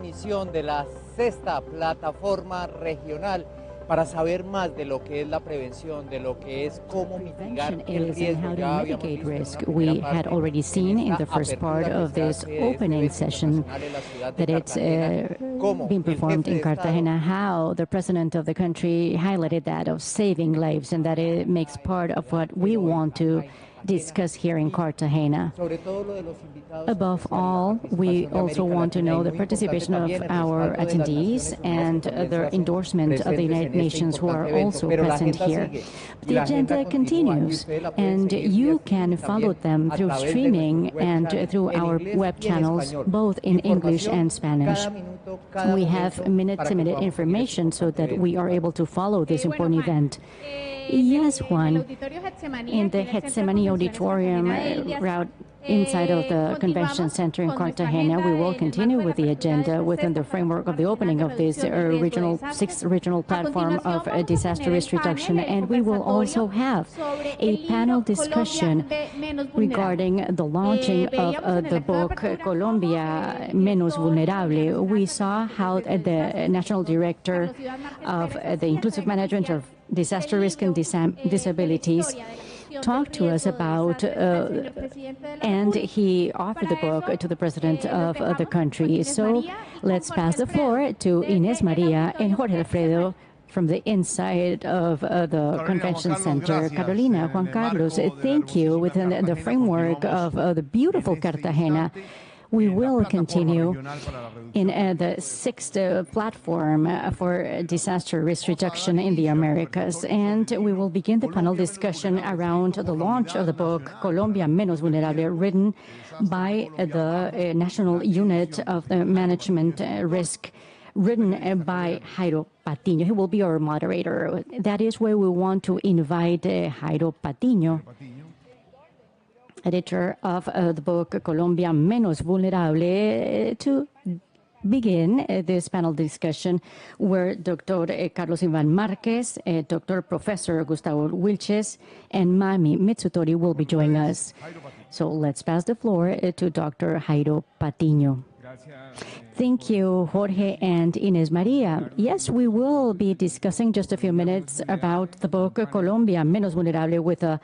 emisión de la sexta plataforma regional para saber más de lo que es la prevención, de lo que es cómo mitigar el riesgo. Ya mitigate risk. We had already seen in the first part of this opening session that it's being performed in Cartagena, how the president of the country highlighted that of saving lives, and that it makes part of what we want to discuss here in Cartagena. Above all, we also want to know the participation of our attendees and the endorsement of the United Nations who are also present here. The agenda continues, and you can follow them through streaming and through our web channels, both in English and Spanish. We have minute-to-minute information so that we are able to follow this important event. Yes, Juan. In the Getsemani Auditorium route inside of the Convention Center in Cartagena, we will continue with the agenda within the framework of the opening of this sixth regional platform of disaster risk reduction, and we will also have a panel discussion regarding the launching of the book Colombia Menos Vulnerable. We saw how the National Director of the Inclusive Management of Disaster Risk and Disabilities talked to us about, and he offered the book to the president of the country. So let's pass the floor to Inés María and Jorge Alfredo from the inside of the Convention Center. Carolina, Juan Carlos, thank you. Within the framework of the beautiful Cartagena, we will continue in the sixth platform for disaster risk reduction in the Americas. And we will begin the panel discussion around the launch of the book Colombia Menos Vulnerable, written by the National Unit of the Management Risk, written by Jairo Patiño. He will be our moderator. That is where we want to invite Jairo Patiño, editor of the book Colombia Menos Vulnerable, to begin this panel discussion where Dr. Carlos Iván Márquez, Dr. Professor Gustavo Wilches, and Mami Mitsutori will be joining us. So let's pass the floor to Dr. Jairo Patiño. Thank you, Jorge and Inés María. Yes, we will be discussing just a few minutes about the book Colombia Menos Vulnerable with a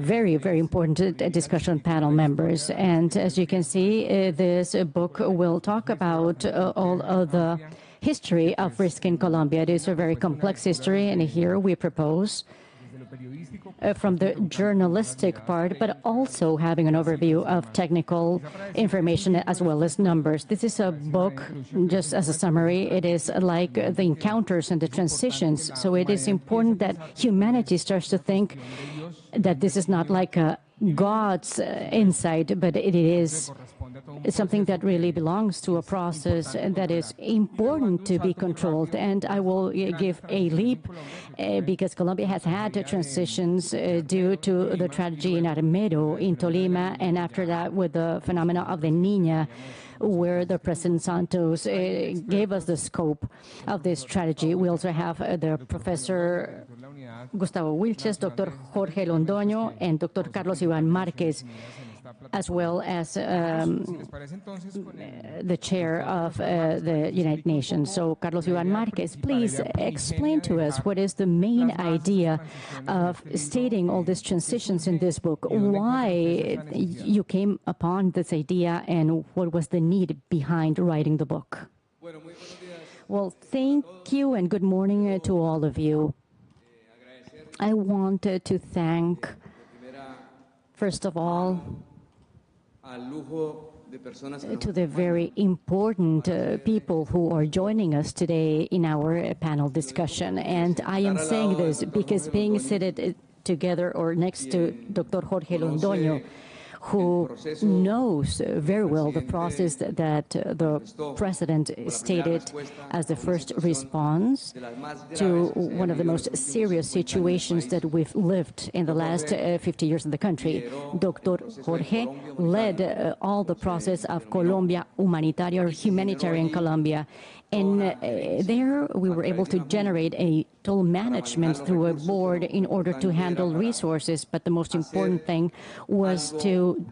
very, very important discussion panel members. And as you can see, this book will talk about all of the history of risk in Colombia. It is a very complex history, and here we propose from the journalistic part, but also having an overview of technical information as well as numbers. This is a book, just as a summary, it is like the encounters and the transitions. So it is important that humanity starts to think that this is not like a God's insight, but it is something that really belongs to a process that is important to be controlled. And I will give a leap because Colombia has had transitions due to the tragedy in Armero, in Tolima, and after that with the phenomena of the Niña, where the President Santos gave us the scope of this tragedy. We also have the Professor Gustavo Wilches, Dr. Jorge Londoño, and Dr. Carlos Iván Márquez, as well as the chair of the United Nations. So, Carlos Iván Márquez, please explain to us what is the main idea of stating all these transitions in this book, why you came upon this idea, and what was the need behind writing the book. Well, thank you, and good morning to all of you. I wanted to thank, first of all, to the very important people who are joining us today in our panel discussion. And I am saying this because being seated together or next to Dr. Jorge Londoño, who knows very well the process that the President stated as the first response to one of the most serious situations that we've lived in the last 50 years in the country. Dr. Jorge led all the process of Colombia Humanitaria, or Humanitarian Colombia. And there we were able to generate a total management through a board in order to handle resources. But the most important thing was to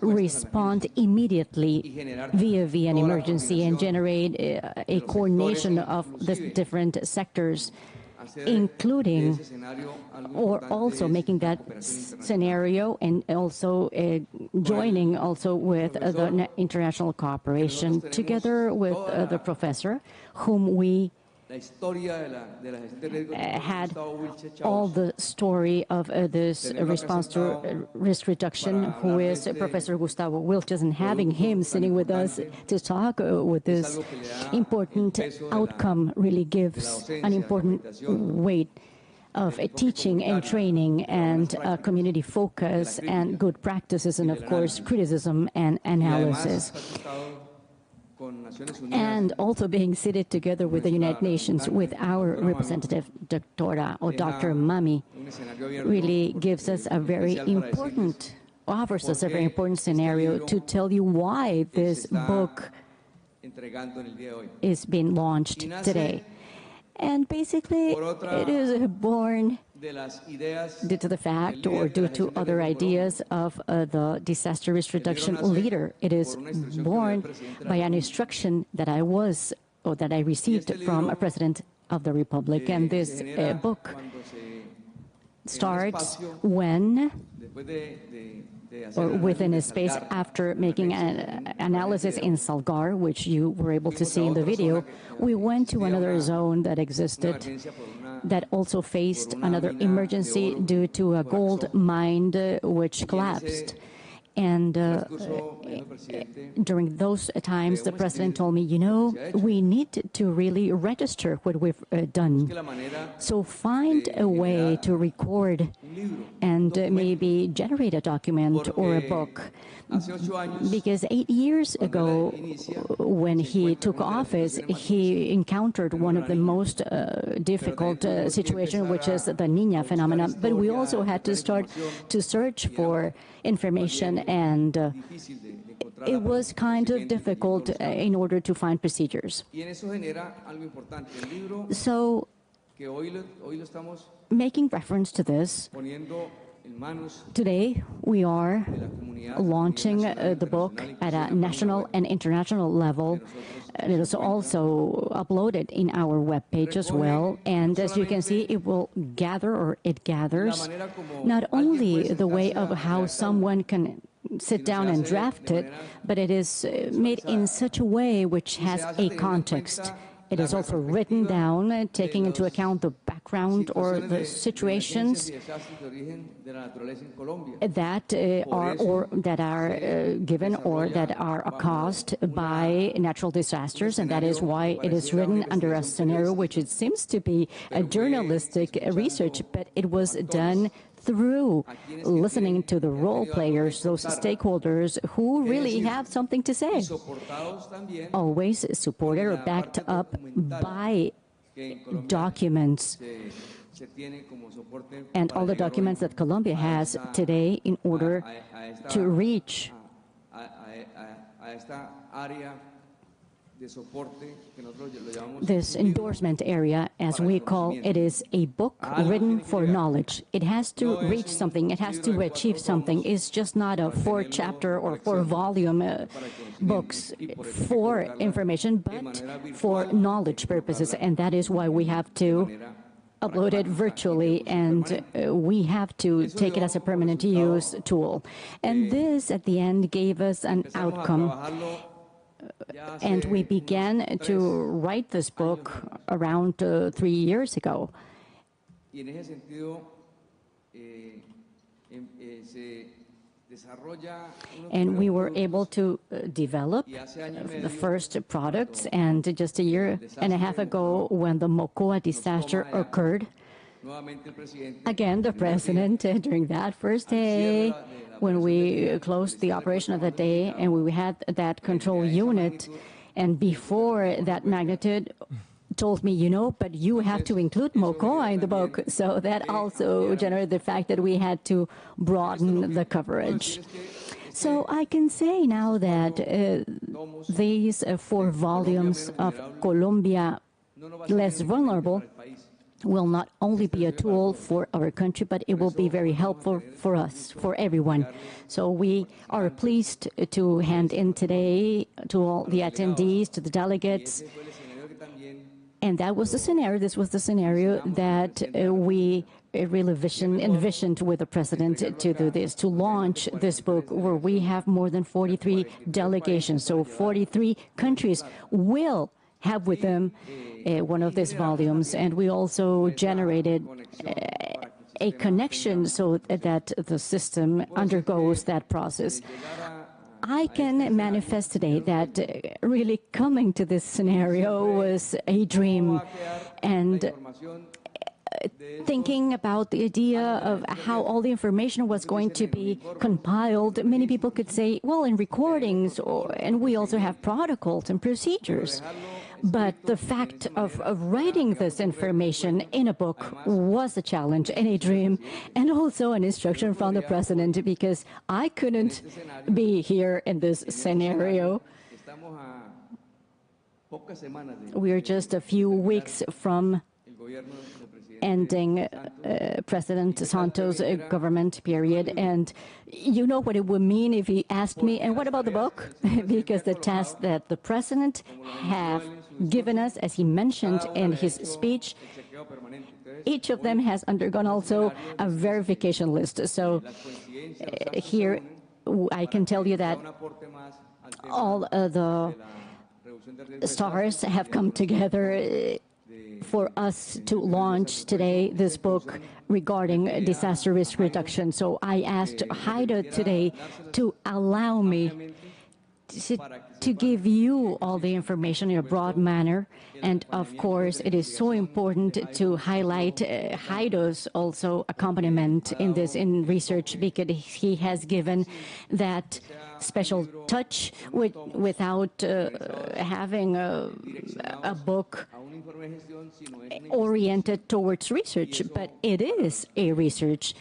respond immediately via an emergency and generate a coordination of the different sectors, including or also making that scenario and also joining also with the international cooperation together with the professor whom we had all the story of this response to risk reduction, who is Professor Gustavo Wilches, and having him sitting with us to talk with this important outcome really gives an important weight of teaching and training and community focus and good practices and, of course, criticism and analysis. And also being seated together with the United Nations with our representative, Dr. Mami, really gives us a very important, offers us a very important scenario to tell you why this book is being launched today. And basically, it is born due to the fact or due to other ideas of the disaster risk reduction leader. It is born by an instruction that I received from a president of the Republic. And this book starts when, or within a space after making an analysis in Salgar, which you were able to see in the video, we went to another zone that existed that also faced another emergency due to a gold mine which collapsed. And during those times, the president told me, you know, we need to really register what we've done. So find a way to record and maybe generate a document or a book. Because 8 years ago, when he took office, he encountered one of the most difficult situations, which is the Niña phenomenon. But we also had to start to search for information, and it was kind of difficult in order to find procedures. So, making reference to this, today we are launching the book at a national and international level. It is also uploaded in our webpage as well. And as you can see, it will gather, or it gathers, not only the way of how someone can sit down and draft it, but it is made in such a way which has a context. It is also written down, taking into account the background or the situations that are given or that are caused by natural disasters, and that is why it is written under a scenario which it seems to be a journalistic research, but it was done through listening to the role players, those stakeholders who really have something to say. Always supported or backed up by documents and all the documents that Colombia has today in order to reach this endorsement area, as we call it, is a book written for knowledge. It has to reach something. It has to achieve something. It's just not a 4-chapter or 4-volume books for information, but for knowledge purposes. And that is why we have to upload it virtually, and we have to take it as a permanent use tool. And this, at the end, gave us an outcome. And we began to write this book around 3 years ago. And we were able to develop the first products. And just a year and a half ago, when the Mocoa disaster occurred, again, the president, during that first day, when we closed the operation of the day, and we had that control unit, and before that magnitude, told me, you know, but you have to include Mocoa in the book. So that also generated the fact that we had to broaden the coverage. So I can say now that these 4 volumes of Colombia Less Vulnerable will not only be a tool for our country, but it will be very helpful for us, for everyone. So we are pleased to hand in today to all the attendees, to the delegates. And that was the scenario, this was the scenario that we really envisioned with the president to do this, to launch this book where we have more than 43 delegations. So 43 countries will have with them one of these volumes. And we also generated a connection so that the system undergoes that process. I can manifest today that really coming to this scenario was a dream, and thinking about the idea of how all the information was going to be compiled, many people could say, well, in recordings, and we also have protocols and procedures. But the fact of writing this information in a book was a challenge and a dream, and also an instruction from the president, because I couldn't be here in this scenario. We are just a few weeks from ending President Santos' government period. And you know what it would mean if he asked me, and what about the book? Because the task that the president have given us, as he mentioned in his speech, each of them has undergone also a verification list. So here I can tell you that all the stars have come together for us to launch today this book regarding disaster risk reduction. So I asked Haida today to allow me to give you all the information in a broad manner. And of course, it is so important to highlight Haido's also accompaniment in this, in research, because he has given that special touch without having a book oriented towards research, but it is a research.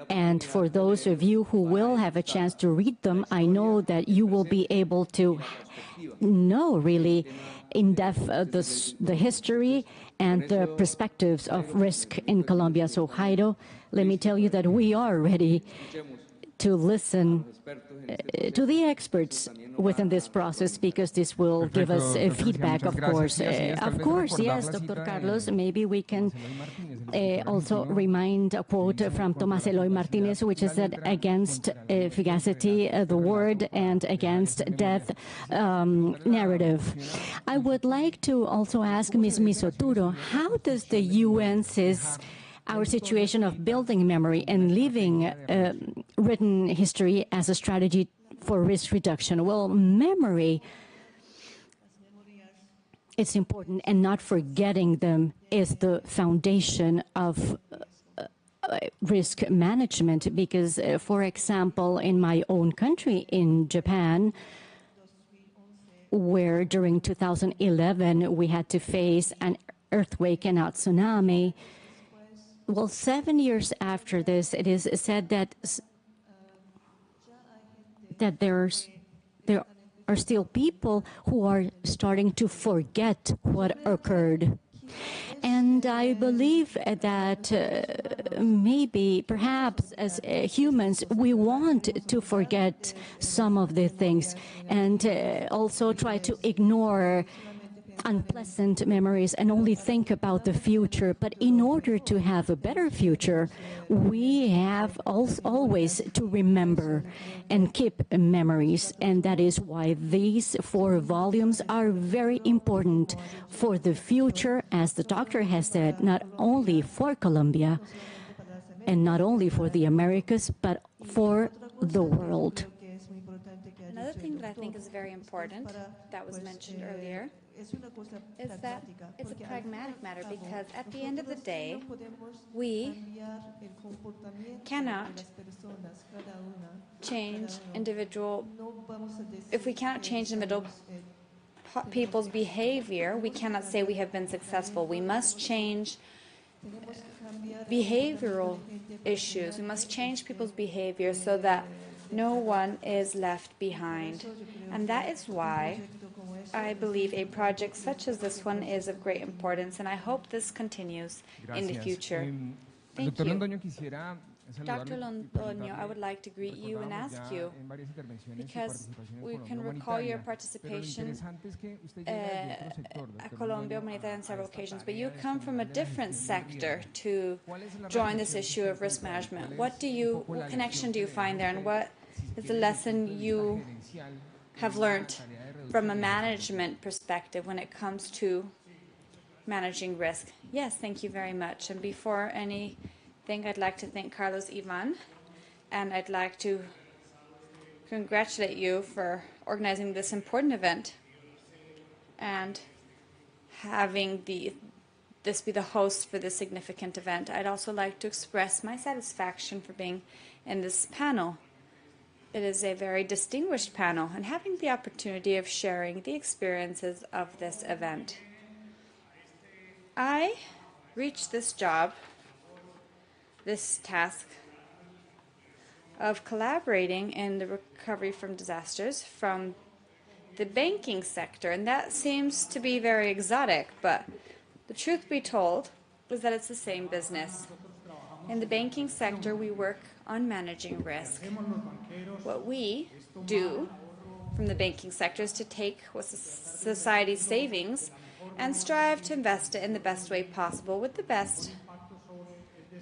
And for those of you who will have a chance to read them, I know that you will be able to know really in depth the history and the perspectives of risk in Colombia. So Jairo, let me tell you that we are ready to listen to the experts within this process, because this will give us feedback, of course. Of course, yes, Dr. Carlos, maybe we can also remind a quote from Tomás Eloy Martínez, which is that against fugacity, the word, and against death, narrative. I would like to also ask Ms. Misoturo, how does the UN sees our situation of building memory and leaving written history as a strategy for risk reduction? Well, memory, it's important, and not forgetting them is the foundation of risk management. Because, for example, in my own country, in Japan, where during 2011 we had to face an earthquake and a tsunami, well, 7 years after this, it is said that there are still people who are starting to forget what occurred. And I believe that maybe, perhaps, as humans, we want to forget some of the things, and also try to ignore unpleasant memories and only think about the future. But in order to have a better future, we have always to remember and keep memories. And that is why these 4 volumes are very important for the future, as the doctor has said, not only for Colombia and not only for the Americas, but for the world. Another thing that I think is very important, that was mentioned earlier, is that it's a pragmatic matter, because at the end of the day, we cannot change if we cannot change individual people's behavior, we cannot say we have been successful. We must change behavioral issues. We must change people's behavior so that no one is left behind. And that is why I believe a project such as this one is of great importance, and I hope this continues in the future. Thank you. Dr. Londoño, I would like to greet you and ask you, because we can recall your participation at Colombia on several occasions, but you come from a different sector to join this issue of risk management. What connection do you find there, and what is the lesson you have learned from a management perspective when it comes to managing risk? Yes, thank you very much. And before anything, I'd like to thank Carlos Ivan, and I'd like to congratulate you for organizing this important event and having this be the host for this significant event. I'd also like to express my satisfaction for being in this panel. It is a very distinguished panel, and having the opportunity of sharing the experiences of this event. I reached this task of collaborating in the recovery from disasters from the banking sector, and that seems to be very exotic, but the truth be told is that it's the same business. In the banking sector, we work on managing risk. What we do from the banking sector is to take society's savings and strive to invest it in the best way possible with the best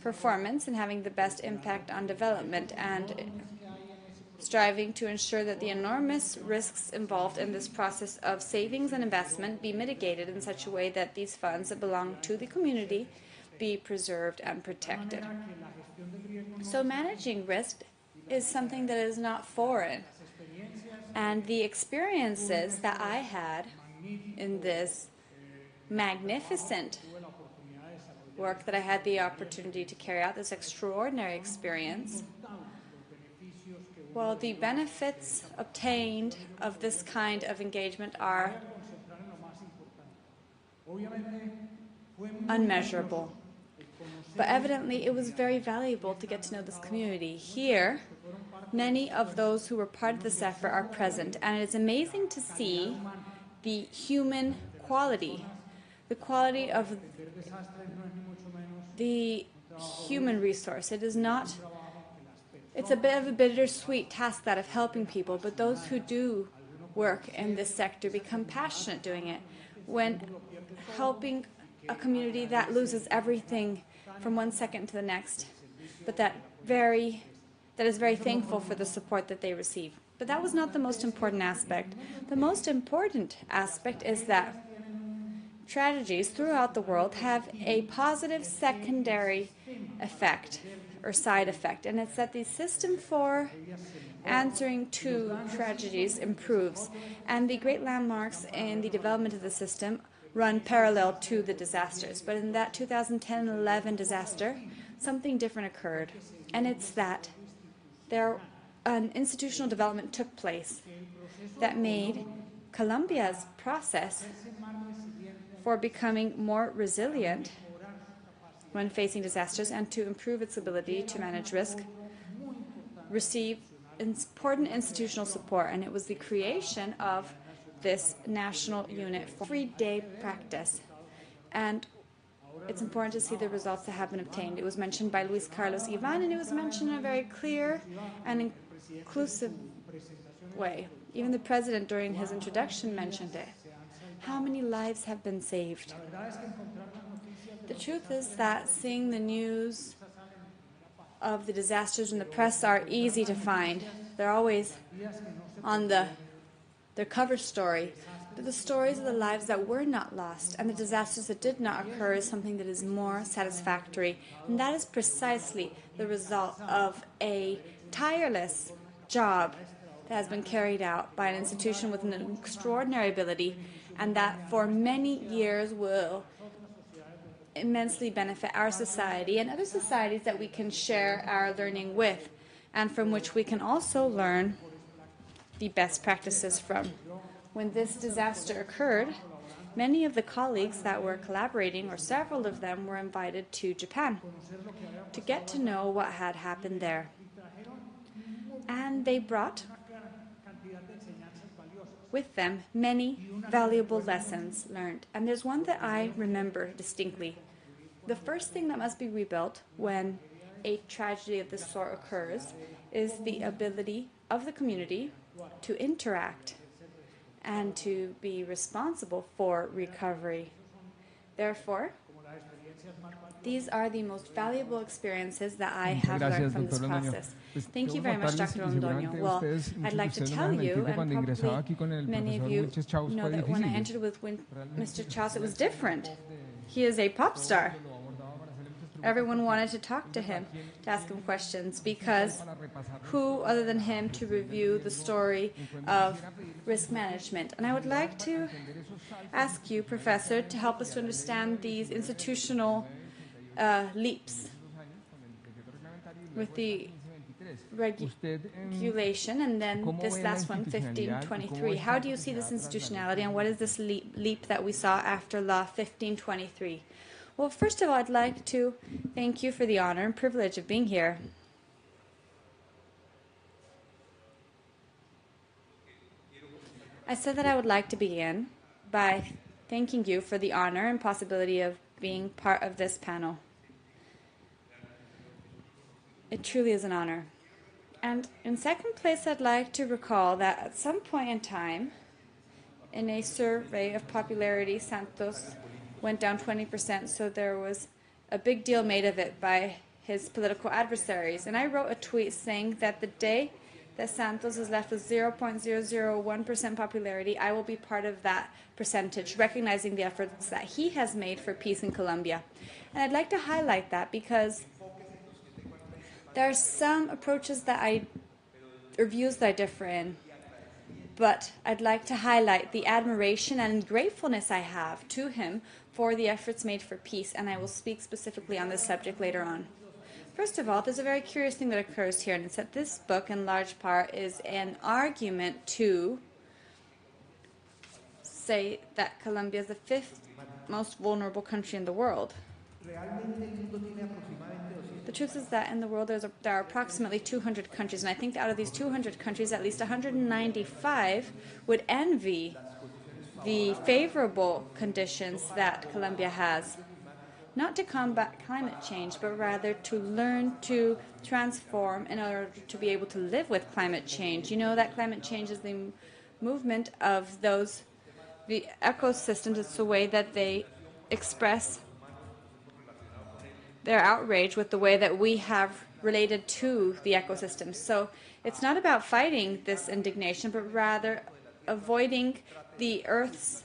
performance and having the best impact on development, and striving to ensure that the enormous risks involved in this process of savings and investment be mitigated in such a way that these funds that belong to the community be preserved and protected. So managing risk is something that is not foreign. And the experiences that I had in this magnificent work that I had the opportunity to carry out, this extraordinary experience, well, the benefits obtained of this kind of engagement are unmeasurable. But evidently, it was very valuable to get to know this community. Here, many of those who were part of this effort are present, and it is amazing to see the human quality, the quality of the human resource. It's a bit of a bittersweet task, that of helping people, but those who do work in this sector become passionate doing it. When helping a community that loses everything from one second to the next, but that is very thankful for the support that they receive. But that was not the most important aspect. The most important aspect is that tragedies throughout the world have a positive secondary effect or side effect, and it's that the system for answering to tragedies improves, and the great landmarks in the development of the system run parallel to the disasters. But in that 2010-11 disaster, something different occurred, and it's that an institutional development took place that made Colombia's process for becoming more resilient when facing disasters and to improve its ability to manage risk receive important institutional support, and it was the creation of this national unit for everyday practice. And it's important to see the results that have been obtained. It was mentioned by Luis Carlos Ivan, and it was mentioned in a very clear and inclusive way. Even the president, during his introduction, mentioned it. How many lives have been saved? The truth is that seeing the news of the disasters in the press are easy to find. They're always on their cover story. But the stories of the lives that were not lost and the disasters that did not occur is something that is more satisfactory. And that is precisely the result of a tireless job that has been carried out by an institution with an extraordinary ability, and that for many years will immensely benefit our society and other societies that we can share our learning with, and from which we can also learn the best practices from. When this disaster occurred, many of the colleagues that were collaborating, or several of them, were invited to Japan to get to know what had happened there. And they brought with them many valuable lessons learned. And there's one that I remember distinctly. The first thing that must be rebuilt when a tragedy of this sort occurs is the ability of the community to interact and to be responsible for recovery. Therefore, these are the most valuable experiences that I have learned from this process. Thank you very much, Dr. Londoño. Well, I'd like to tell you, and probably many of you know that when I entered with Mr. Chaus, it was different. He is a pop star. Everyone wanted to talk to him, to ask him questions, because who other than him to review the story of risk management? And I would like to ask you, Professor, to help us to understand these institutional leaps with the regulation, and then this last one, 1523. How do you see this institutionality, and what is this leap that we saw after Law 1523? Well, first of all, I'd like to thank you for the honor and privilege of being here. I said that I would like to begin by thanking you for the honor and possibility of being part of this panel. It truly is an honor. And in second place, I'd like to recall that at some point in time, in a survey of popularity, Santos went down 20%, so there was a big deal made of it by his political adversaries. And I wrote a tweet saying that the day that Santos is left with 0.001% popularity, I will be part of that percentage, recognizing the efforts that he has made for peace in Colombia. And I'd like to highlight that because there are some approaches or views that I differ in, but I'd like to highlight the admiration and gratefulness I have to him for the efforts made for peace, and I will speak specifically on this subject later on. First of all, there's a very curious thing that occurs here, and it's that this book, in large part, is an argument to say that Colombia is the 5th most vulnerable country in the world. The truth is that in the world there are approximately 200 countries, and I think that out of these 200 countries, at least 195 would envy the favorable conditions that Colombia has, not to combat climate change, but rather to learn to transform in order to be able to live with climate change. You know that climate change is the movement of the ecosystems. It's the way that they express their outrage with the way that we have related to the ecosystem. So it's not about fighting this indignation, but rather avoiding the Earth's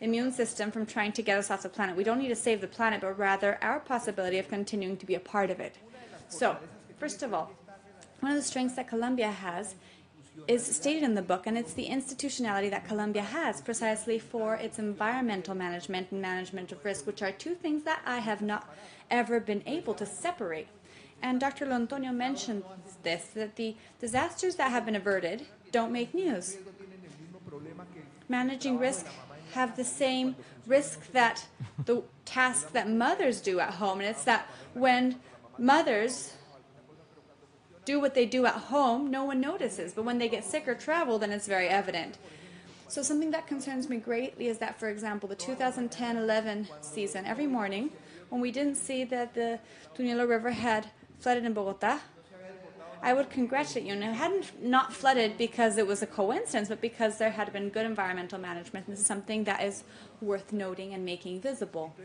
immune system from trying to get us off the planet. We don't need to save the planet, but rather our possibility of continuing to be a part of it. So, first of all, one of the strengths that Colombia has is stated in the book, and it's the institutionality that Colombia has precisely for its environmental management and management of risk, which are two things that I have not ever been able to separate. And Dr. Londoño mentioned this, that the disasters that have been averted don't make news. Managing risk have the same risk that the task that mothers do at home, and it's that when mothers do what they do at home, no one notices, but when they get sick or travel, then it's very evident. So something that concerns me greatly is that, for example, the 2010-11 season, every morning, when we didn't see that the Tuñuelo River had flooded in Bogotá, I would congratulate you. And it hadn't not flooded because it was a coincidence, but because there had been good environmental management. And this is something that is worth noting and making visible.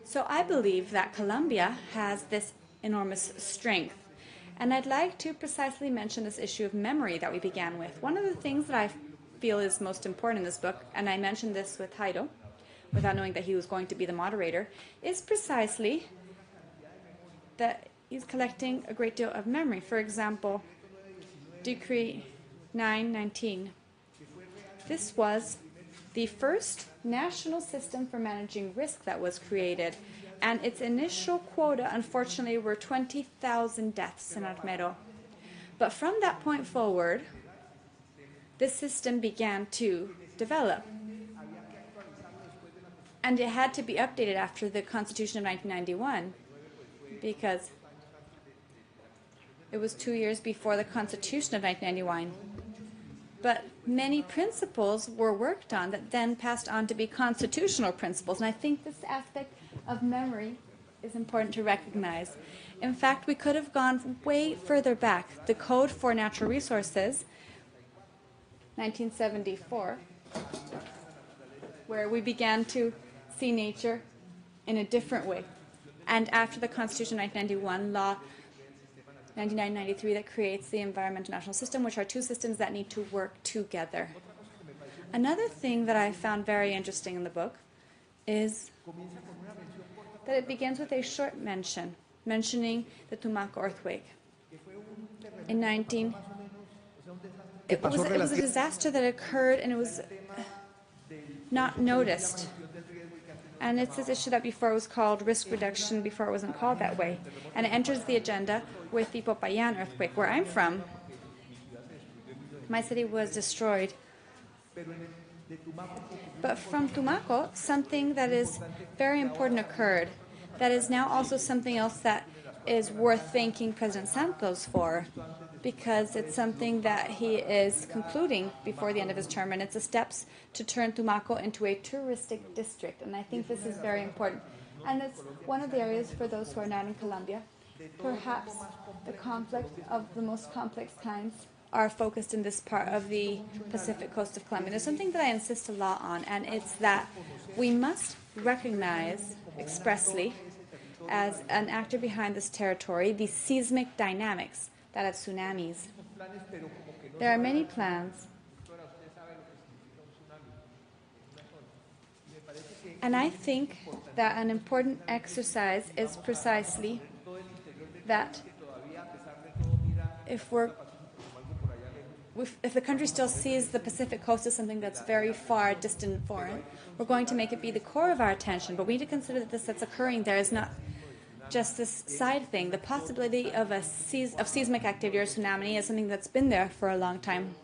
So I believe that Colombia has this enormous strength. And I'd like to precisely mention this issue of memory that we began with. One of the things that I feel is most important in this book, and I mentioned this with Jairo, without knowing that he was going to be the moderator, is precisely that he's collecting a great deal of memory. For example, Decree 919. This was the first national system for managing risk that was created, and its initial quota, unfortunately, were 20,000 deaths in Armero. But from that point forward, this system began to develop. And it had to be updated after the Constitution of 1991, because it was 2 years before the Constitution of 1991. But many principles were worked on that then passed on to be constitutional principles. And I think this aspect of memory is important to recognize. In fact, we could have gone way further back. The Code for Natural Resources, 1974, where we began to see nature in a different way. And after the Constitution 1991, Law 1993 that creates the Environmental National System, which are two systems that need to work together. Another thing that I found very interesting in the book is that it begins with a short mentioning the Tumaco earthquake. It was a disaster that occurred and it was not noticed. And it's this issue that before it was called risk reduction, before it wasn't called that way. And it enters the agenda with the Popayan earthquake, where I'm from. My city was destroyed. But from Tumaco, something that is very important occurred. That is now also something else that is worth thanking President Santos for, because it's something that he is concluding before the end of his term, and it's the steps to turn Tumaco into a touristic district. And I think this is very important. And it's one of the areas for those who are not in Colombia. Perhaps the conflict of the most complex kinds are focused in this part of the Pacific coast of Colombia. There's something that I insist a lot on, and it's that we must recognize expressly as an actor behind this territory the seismic dynamics that of tsunamis. There are many plans, and I think that an important exercise is precisely that if the country still sees the Pacific coast as something that's very far, distant, and foreign, we're going to make it be the core of our attention. But we need to consider that this that's occurring there is not just this side thing. The possibility of seismic activity or tsunami is something that's been there for a long time.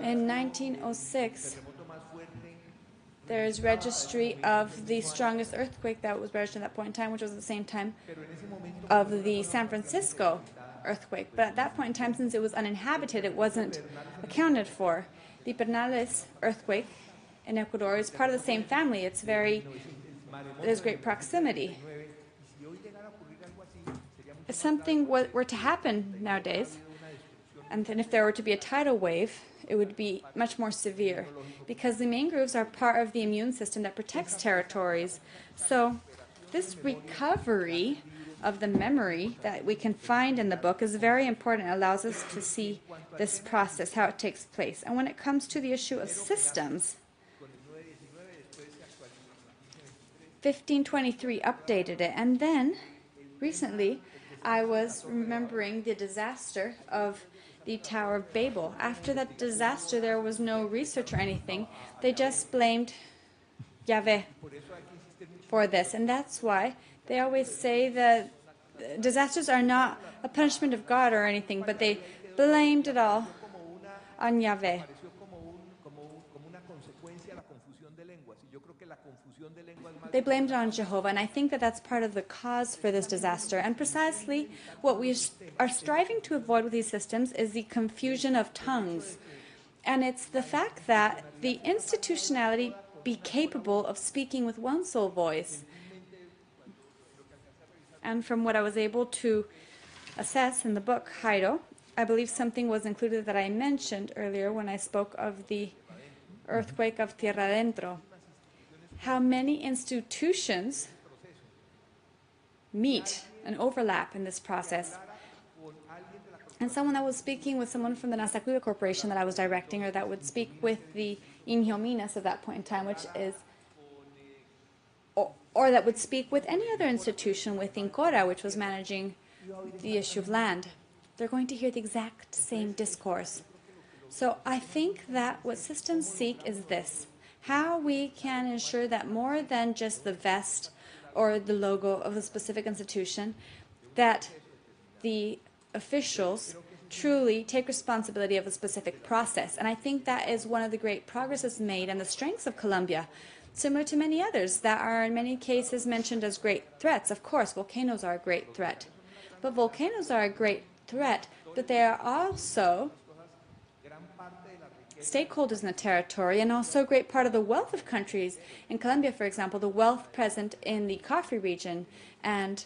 In 1906, there is registry of the strongest earthquake that was registered at that point in time, which was at the same time of the San Francisco earthquake. But at that point in time, since it was uninhabited, it wasn't accounted for. The Pernales earthquake in Ecuador is part of the same family. There's great proximity. If something were to happen nowadays, and then if there were to be a tidal wave, it would be much more severe, because the mangroves are part of the immune system that protects territories. So this recovery of the memory that we can find in the book is very important. It allows us to see this process, how it takes place. And when it comes to the issue of systems, 1523 updated it, and then recently I was remembering the disaster of the Tower of Babel. After that disaster, there was no research or anything. They just blamed Yahweh for this, and that's why they always say that disasters are not a punishment of God or anything, but they blamed it all on Yahweh. They blamed it on Jehovah, and I think that that's part of the cause for this disaster. And precisely what we are striving to avoid with these systems is the confusion of tongues. And it's the fact that the institutionality be capable of speaking with one sole voice. And from what I was able to assess in the book, Jairo, I believe something was included that I mentioned earlier when I spoke of the earthquake of Tierra Adentro. How many institutions meet and overlap in this process. And someone that was speaking with someone from the Nasacuda Corporation that I was directing, or that would speak with the Inyo Minas at that point in time, which is, or that would speak with any other institution with Incora, which was managing the issue of land. They're going to hear the exact same discourse. So I think that what systems seek is this: how we can ensure that more than just the vest or the logo of a specific institution, that the officials truly take responsibility of a specific process. And I think that is one of the great progresses made and the strengths of Colombia, similar to many others that are in many cases mentioned as great threats. Of course, volcanoes are a great threat. But volcanoes are a great threat, but they are also stakeholders in the territory and also a great part of the wealth of countries. In Colombia, for example, the wealth present in the coffee region and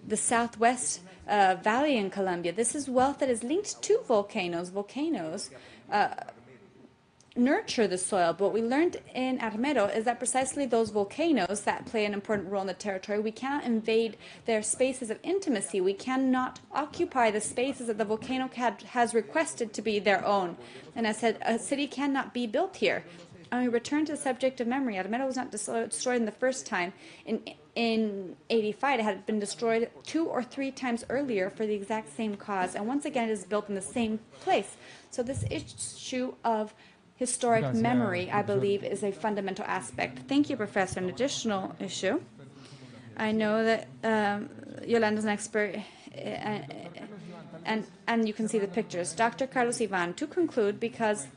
the southwest valley in Colombia. This is wealth that is linked to volcanoes. Volcanoes nurture the soil. But what we learned in Armero is that precisely those volcanoes that play an important role in the territory, we cannot invade their spaces of intimacy. We cannot occupy the spaces that the volcano has requested to be their own. And I said, a city cannot be built here. And we return to the subject of memory. Armero was not destroyed in the first time. In 85, it had been destroyed 2 or 3 times earlier for the exact same cause. And once again, it is built in the same place. So this issue of historic memory, I believe, is a fundamental aspect. Thank you, Professor. An additional issue. I know that Yolanda's an expert, and you can see the pictures. Dr. Carlos Ivan, to conclude, because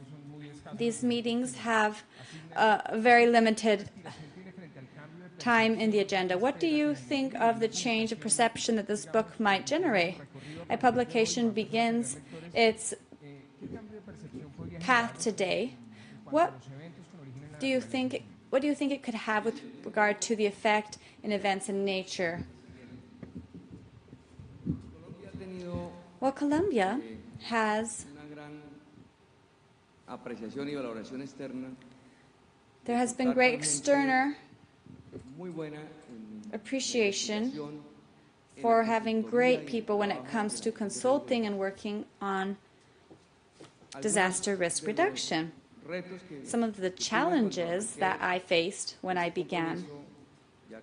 these meetings have a very limited time in the agenda, what do you think of the change of perception that this book might generate? A publication begins its path today. What do you think it could have with regard to the effect in events in nature? Well, Colombia has there has been great external appreciation for having great people when it comes to consulting and working on disaster risk reduction. Some of the challenges that I faced when I began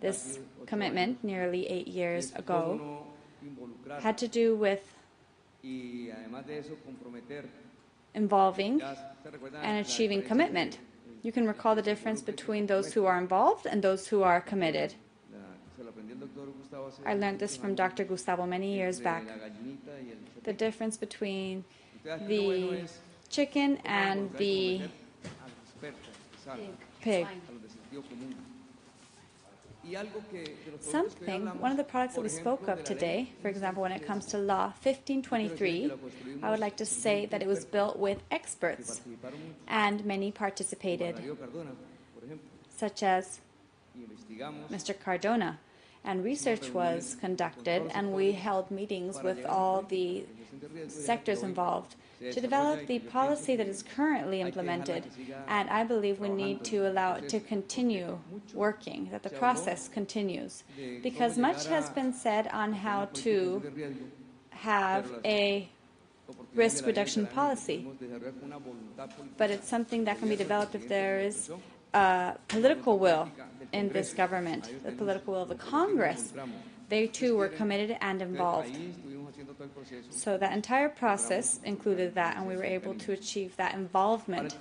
this commitment nearly 8 years ago had to do with involving and achieving commitment. You can recall the difference between those who are involved and those who are committed. I learned this from Dr. Gustavo many years back. The difference between the chicken and the pig. One of the products that we spoke of today, for example, when it comes to Law 1523, I would like to say that it was built with experts, and many participated, such as Mr. Cardona. And research was conducted, and we held meetings with all the sectors involved to develop the policy that is currently implemented. And I believe we need to allow it to continue working, that the process continues. Because much has been said on how to have a risk reduction policy. But it's something that can be developed if there is political will in this government, the political will of the Congress. They too were committed and involved. So that entire process included that, and we were able to achieve that involvement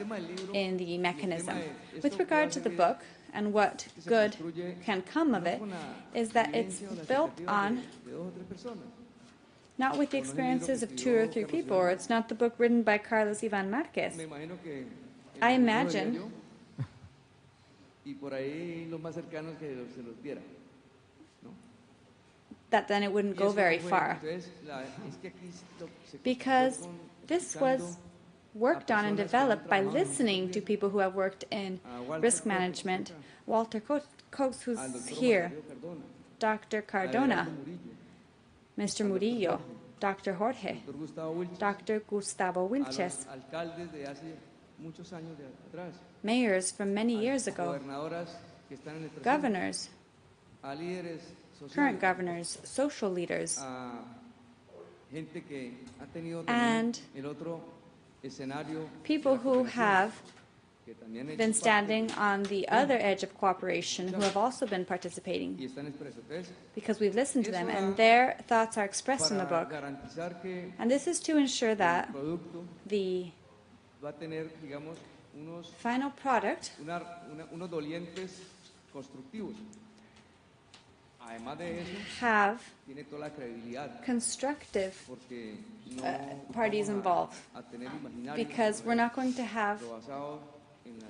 in the mechanism. With regard to the book and what good can come of it, is that it's built on not with the experiences of 2 or 3 people, or it's not the book written by Carlos Ivan Marquez. I imagine that then it wouldn't go very far. Because this was worked on and developed by listening to people who have worked in risk management. Walter Coates, who's here, Dr. Cardona, Mr. Murillo, Dr. Jorge, Dr. Gustavo Wilches, mayors from many years ago, governors, current governors, social leaders, and people who have been standing on the other edge of cooperation, who have also been participating, because we've listened to them, and their thoughts are expressed in the book. And this is to ensure that the final product have constructive parties involved, because we're not going to have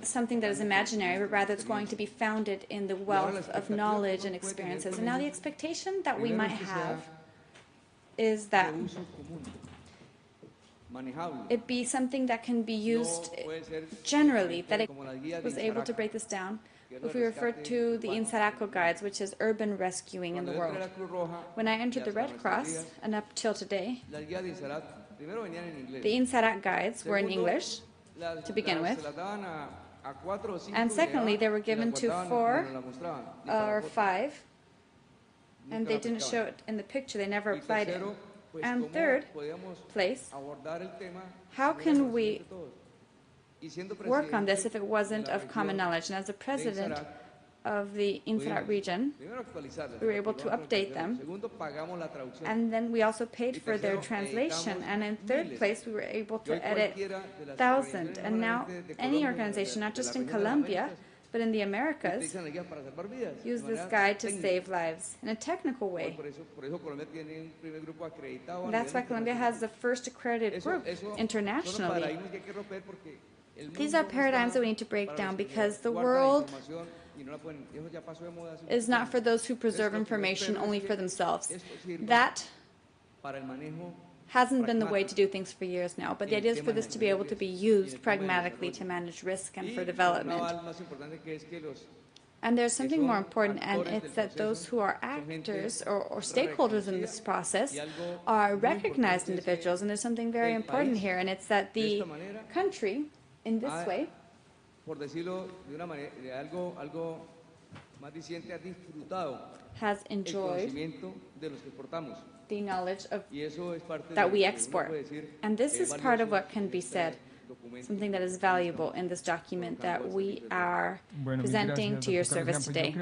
something that is imaginary, but rather it's going to be founded in the wealth of knowledge and experiences. And now the expectation that we might have is that it be something that can be used generally, that it was able to break this down. If we refer to the INSARACO guides, which is urban rescuing in the world. When I entered the Red Cross, and up till today, the INSARAC guides were in English, to begin with. And secondly, they were given to 4 or 5, and they didn't show it in the picture, they never applied it. And third place, how can we work on this if it wasn't of common knowledge? And as the president of the INSARAC region, we were able to update them, and then we also paid for their translation. And in third place, we were able to edit 1,000. And now any organization, not just in Colombia, but in the Americas, use this guide to save lives in a technical way. And that's why Colombia has the first accredited group internationally. These are paradigms that we need to break down, because the world is not for those who preserve information only for themselves. That hasn't been the way to do things for years now, but the idea is for this to be able to be used pragmatically to manage risk and for development. And there's something more important, and it's that those who are actors or stakeholders in this process are recognized individuals, and there's something very important here, and it's that the country, in this way, has enjoyed the knowledge of that we export. And this is part of what can be said, something that is valuable in this document that we are presenting to your service today.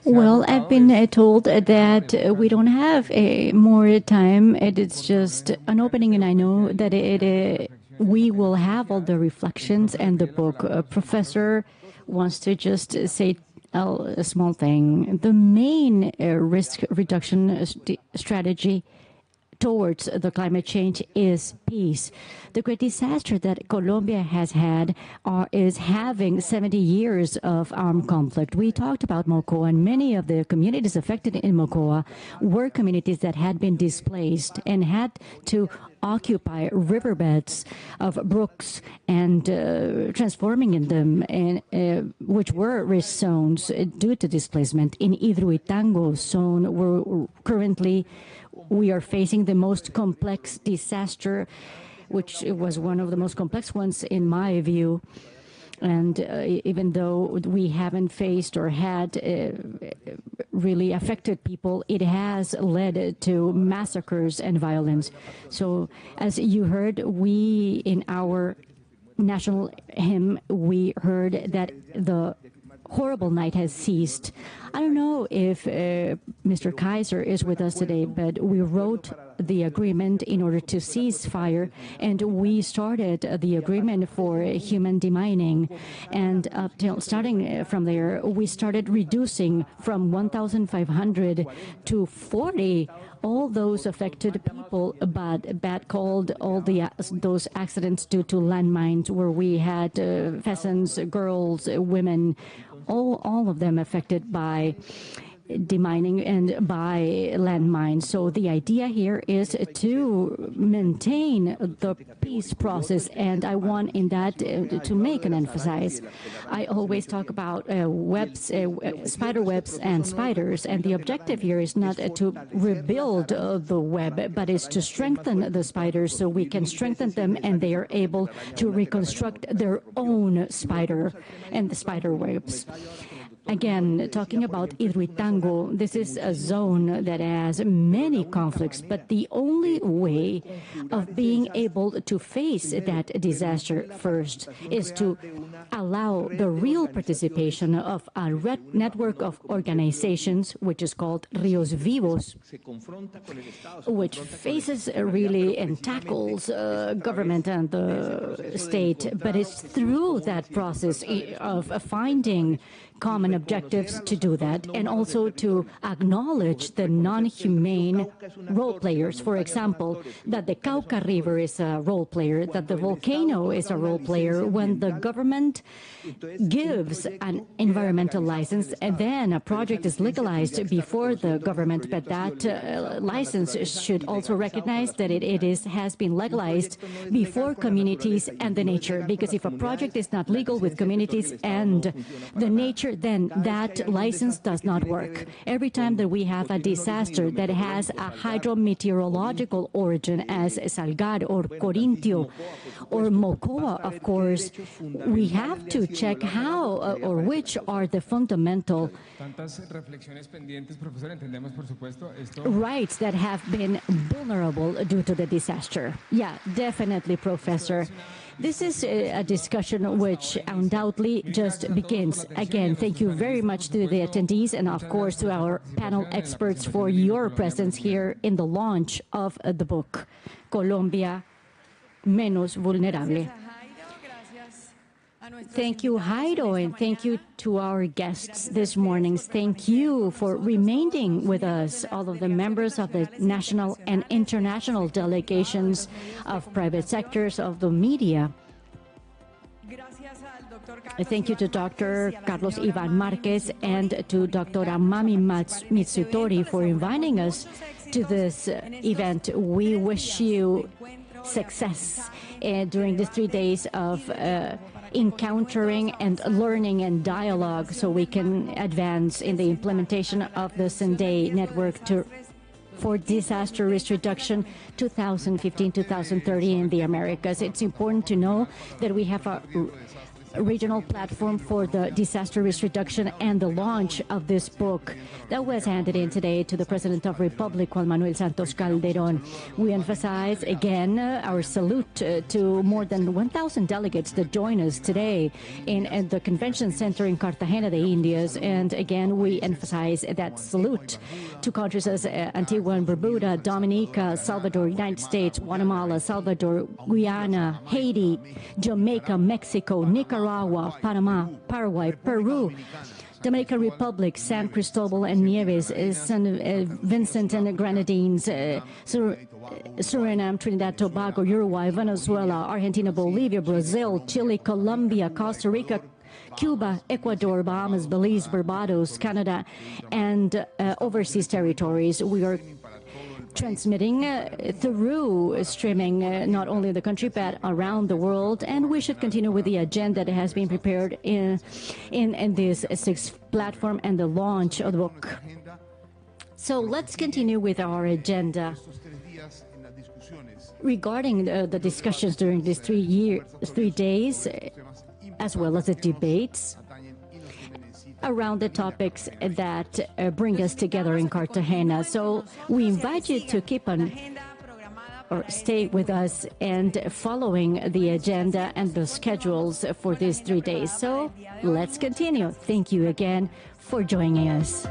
Well, I've been told that we don't have more time. It's just an opening, and I know that we will have all the reflections and the book. Professor wants to just say a small thing. The main risk reduction strategy towards the climate change is peace. The great disaster that Colombia has had is having 70 years of armed conflict. We talked about Mocoa, and many of the communities affected in Mocoa were communities that had been displaced and had to occupy riverbeds of brooks and transforming in them, and which were risk zones due to displacement. In Hidroituango zone, currently we are facing the most complex disaster, which was one of the most complex ones in my view. And even though we haven't faced or had really affected people, it has led to massacres and violence. So as you heard, we in our national hymn, we heard that the horrible night has ceased. I don't know if Mr. Kaiser is with us today, but we wrote the agreement in order to cease fire, and we started the agreement for human demining. And up till starting from there, we started reducing from 1,500 to 40 all those affected people, but bad called all those accidents due to landmines, where we had peasants, girls, women, all of them affected by demining and by landmines. So the idea here is to maintain the peace process, and I want in that to make an emphasis. I always talk about webs, spider webs and spiders, and the objective here is not to rebuild the web, but is to strengthen the spiders so we can strengthen them and they are able to reconstruct their own spider and the spider webs. Again, talking about Hidroituango, this is a zone that has many conflicts, but the only way of being able to face that disaster first is to allow the real participation of a network of organizations, which is called Ríos Vivos, which faces really and tackles government and the state, but it's through that process of finding common objectives to do that, and also to acknowledge the non-humane role players. For example, that the Cauca River is a role player, that the volcano is a role player. When the government gives an environmental license, and then a project is legalized before the government, but that license should also recognize that it has been legalized before communities and the nature, because if a project is not legal with communities and the nature, then that license does not work. Every time that we have a disaster that has a hydrometeorological origin, as Salgar or Corintio or Mocoa, of course, we have to check how or which are the fundamental rights that have been vulnerable due to the disaster. Yeah, definitely, Professor. This is a discussion which undoubtedly just begins. Again, thank you very much to the attendees and, of course, to our panel experts for your presence here in the launch of the book, Colombia Menos Vulnerable. Thank you, Jairo, and thank you to our guests this morning. Thank you for remaining with us, all of the members of the national and international delegations of private sectors of the media. Thank you to Dr. Carlos Ivan Marquez and to Dr. Amami Mitsutori for inviting us to this event. We wish you success during these 3 days of encountering and learning and dialogue, so we can advance in the implementation of the Sunday Network for Disaster Risk Reduction 2015-2030 in the Americas. It's important to know that we have a regional platform for the disaster risk reduction and the launch of this book that was handed in today to the President of the Republic, Juan Manuel Santos Calderon. We emphasize again our salute to more than 1,000 delegates that join us today in the Convention Center in Cartagena de Indias. And again, we emphasize that salute to countries as Antigua and Barbuda, Dominica, Salvador, United States, Guatemala, Salvador, Guyana, Haiti, Jamaica, Mexico, Nicaragua, Panama, Paraguay, Peru, Dominican Republic, San Cristobal and Nieves, San Vincent and Grenadines, Suriname, Trinidad, Tobago, Uruguay, Venezuela, Argentina, Bolivia, Brazil, Chile, Colombia, Costa Rica, Cuba, Ecuador, Bahamas, Belize, Barbados, Canada, and overseas territories. We are transmitting through streaming not only in the country but around the world, and we should continue with the agenda that has been prepared in this sixth platform and the launch of the book. So let's continue with our agenda. Regarding the discussions during these 3 days, as well as the debates around the topics that bring us together in Cartagena. So we invite you to keep on or stay with us and following the agenda and the schedules for these 3 days. So let's continue. Thank you again for joining us.